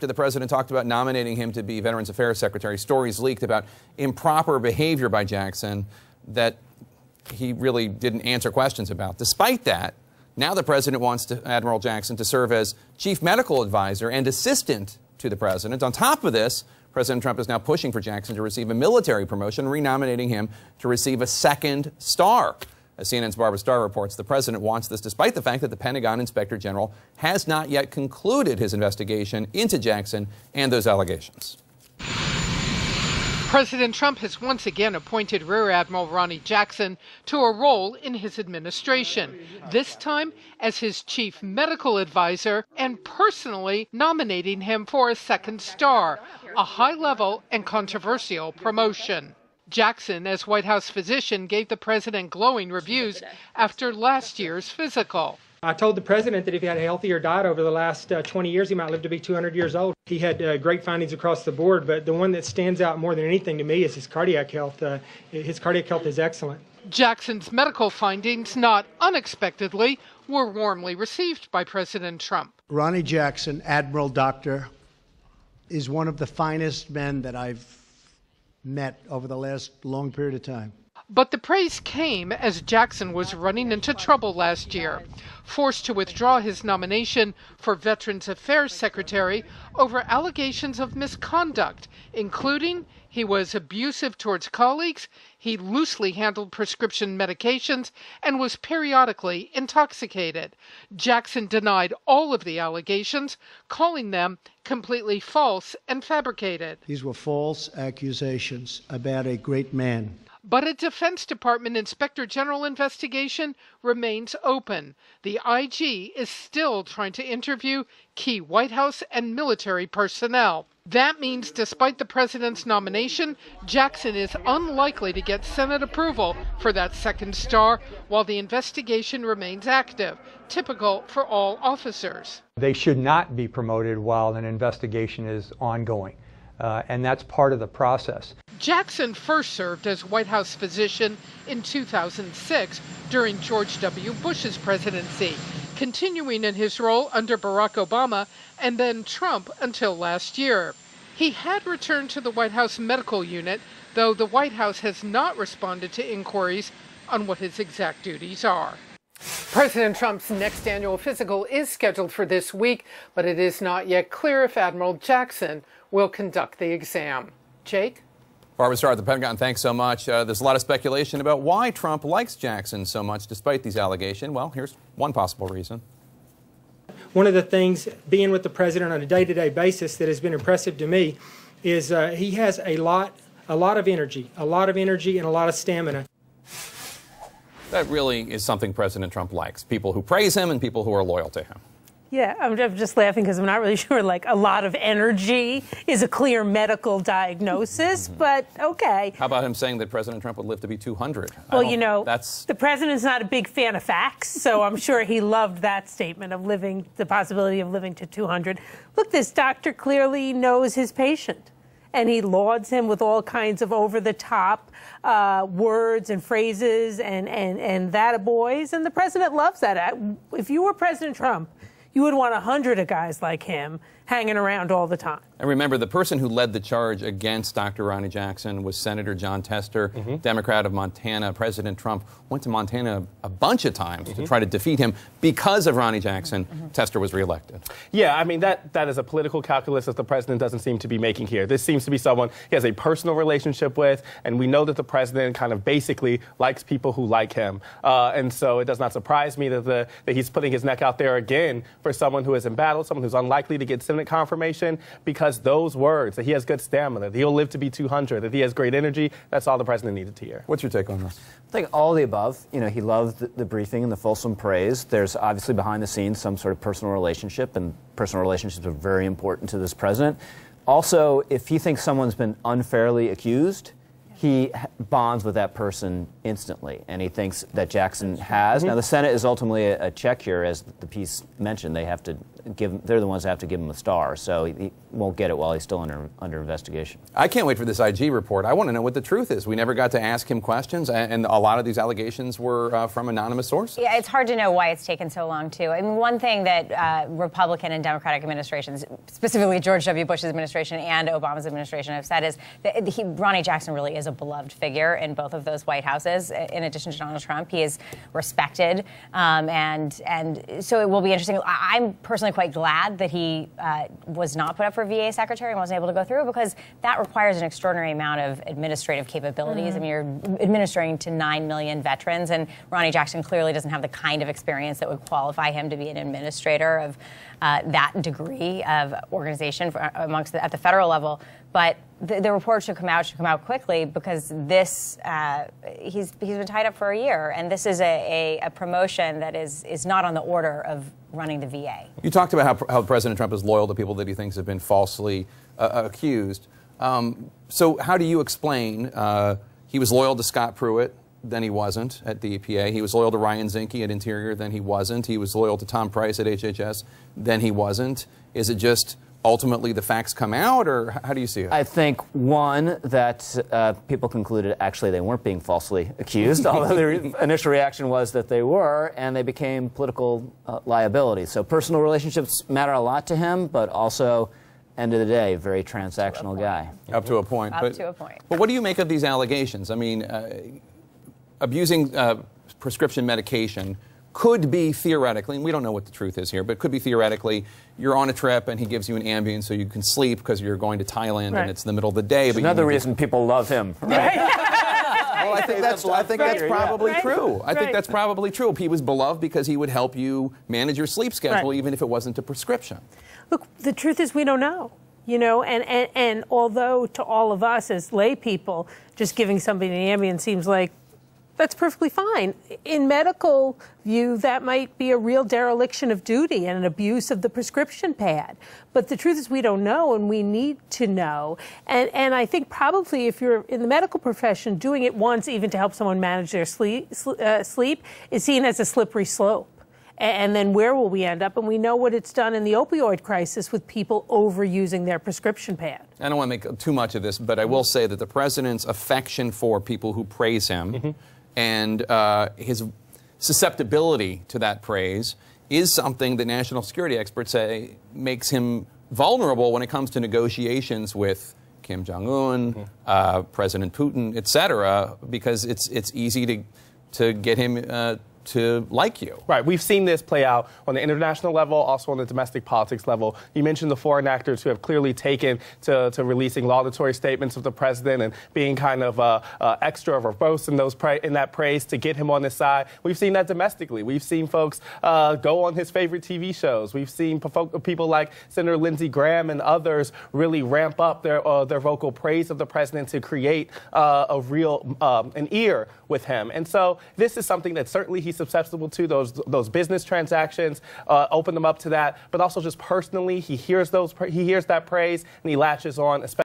The president talked about nominating him to be Veterans Affairs Secretary. Stories leaked about improper behavior by Jackson that he really didn't answer questions about. Despite that, now the president wants Admiral Jackson to serve as chief medical advisor and assistant to the president. On top of this, President Trump is now pushing for Jackson to receive a military promotion, renominating him to receive a second star. As CNN's Barbara Starr reports, the president wants this despite the fact that the Pentagon Inspector General has not yet concluded his investigation into Jackson and those allegations. President Trump has once again appointed Rear Admiral Ronny Jackson to a role in his administration, this time as his chief medical advisor and personally nominating him for a second star, a high-level and controversial promotion. Jackson, as White House physician, gave the president glowing reviews after last year's physical. I told the president that if he had a healthier diet over the last 20 years, he might live to be 200 years old. He had great findings across the board, but the one that stands out more than anything to me is his cardiac health. His cardiac health is excellent. Jackson's medical findings, not unexpectedly, were warmly received by President Trump. Ronny Jackson, Admiral Doctor, is one of the finest men that I've met over the last long period of time. But the praise came as Jackson was running into trouble last year, forced to withdraw his nomination for Veterans Affairs Secretary over allegations of misconduct, including he was abusive towards colleagues, he loosely handled prescription medications, and was periodically intoxicated. Jackson denied all of the allegations, calling them completely false and fabricated. These were false accusations about a great man. But a Defense Department Inspector General investigation remains open. The IG is still trying to interview key White House and military personnel. That means despite the president's nomination, Jackson is unlikely to get Senate approval for that second star while the investigation remains active, typical for all officers. They should not be promoted while an investigation is ongoing. And that's part of the process. Jackson first served as White House physician in 2006 during George W. Bush's presidency, continuing in his role under Barack Obama and then Trump until last year. He had returned to the White House medical unit, though the White House has not responded to inquiries on what his exact duties are. President Trump's next annual physical is scheduled for this week, but it is not yet clear if Admiral Jackson will conduct the exam. Jake? Barbara Starr at the Pentagon, thanks so much. There's a lot of speculation about why Trump likes Jackson so much despite these allegations. Well, here's one possible reason. One of the things, being with the president on a day-to-day basis, that has been impressive to me is he has a lot of energy and a lot of stamina. That really is something President Trump likes, people who praise him and people who are loyal to him. Yeah, I'm just laughing because I'm not really sure, like, a lot of energy is a clear medical diagnosis, but okay. How about him saying that President Trump would live to be 200? Well, you know, the president's not a big fan of facts, so I'm sure he loved that statement of the possibility of living to 200. Look, this doctor clearly knows his patient, and he lauds him with all kinds of over-the-top words and phrases and that-a-boys, and the president loves that. If you were President Trump, you would want 100 of guys like him hanging around all the time. And remember, the person who led the charge against Dr. Ronny Jackson was Senator Jon Tester, Democrat of Montana. President Trump went to Montana a bunch of times to try to defeat him because of Ronny Jackson. Tester was reelected. Yeah, I mean, that is a political calculus that the president doesn't seem to be making here. This seems to be someone he has a personal relationship with, and we know that the president kind of basically likes people who like him. And so it does not surprise me that he's putting his neck out there again for someone who is embattled, someone who's unlikely to get Senate confirmation, because those words, that he has good stamina, that he'll live to be 200, that he has great energy, that's all the president needed to hear. What's your take on this? I think all of the above. You know, he loved the briefing and the fulsome praise. There's obviously behind the scenes some sort of personal relationship, and personal relationships are very important to this president. Also, if he thinks someone's been unfairly accused, he bonds with that person instantly, and he thinks that Jackson has. Now, the Senate is ultimately a check here, as the piece mentioned. They have to they're the ones that have to give him the star. So he won't get it while he's still under investigation. I can't wait for this IG report. I want to know what the truth is. We never got to ask him questions, and a lot of these allegations were from anonymous sources. Yeah, it's hard to know why it's taken so long, too. I mean, one thing that Republican and Democratic administrations, specifically George W. Bush's administration and Obama's administration, have said is that Ronny Jackson really is a beloved figure in both of those White Houses. In addition to Donald Trump, he is respected, and so it will be interesting. I'm personally quite glad that he was not put up for VA secretary and wasn't able to go through, because that requires an extraordinary amount of administrative capabilities. I mean, you're administering to 9 million veterans, and Ronny Jackson clearly doesn't have the kind of experience that would qualify him to be an administrator of that degree of organization at the federal level. But the report should come out quickly, because this he's been tied up for a year, and this is a promotion that is not on the order of running the VA. You talked about how President Trump is loyal to people that he thinks have been falsely accused. So how do you explain he was loyal to Scott Pruitt, then he wasn't at the EPA. He was loyal to Ryan Zinke at Interior, then he wasn't. He was loyal to Tom Price at HHS, then he wasn't. Is it just ultimately the facts come out, or how do you see it? I think, one, that people concluded actually they weren't being falsely accused, although their initial reaction was that they were, and they became political liabilities. So personal relationships matter a lot to him, but also, end of the day, very transactional guy. Up to a point. Up to a point. But what do you make of these allegations? I mean, abusing prescription medication could be theoretically, and we don't know what the truth is here, but it could be theoretically, you're on a trip and he gives you an Ambien so you can sleep because you're going to Thailand and it's the middle of the day. But another reason people love him. Right? Well, I think that's probably true. I think that's probably true. He was beloved because he would help you manage your sleep schedule, even if it wasn't a prescription. Look, the truth is we don't know. You know, and although to all of us as lay people, just giving somebody an Ambien seems like that's perfectly fine. In medical view, that might be a real dereliction of duty and an abuse of the prescription pad. But the truth is we don't know, and we need to know. And I think probably if you're in the medical profession, doing it once even to help someone manage their sleep is seen as a slippery slope. And then where will we end up? And we know what it's done in the opioid crisis with people overusing their prescription pad. I don't want to make too much of this, but I will say that the president's affection for people who praise him and his susceptibility to that praise is something that national security experts say makes him vulnerable when it comes to negotiations with Kim Jong-un, President Putin, et cetera, because it's easy to get him to like you. Right. We've seen this play out on the international level, also on the domestic politics level. You mentioned the foreign actors who have clearly taken to releasing laudatory statements of the president and being kind of extra verbose in that praise to get him on his side. We've seen that domestically. We've seen folks go on his favorite TV shows. We've seen people like Senator Lindsey Graham and others really ramp up their vocal praise of the president to create a real an ear with him. And so this is something that certainly he's susceptible to, those business transactions, open them up to that, but also just personally, he hears that praise and he latches on, especially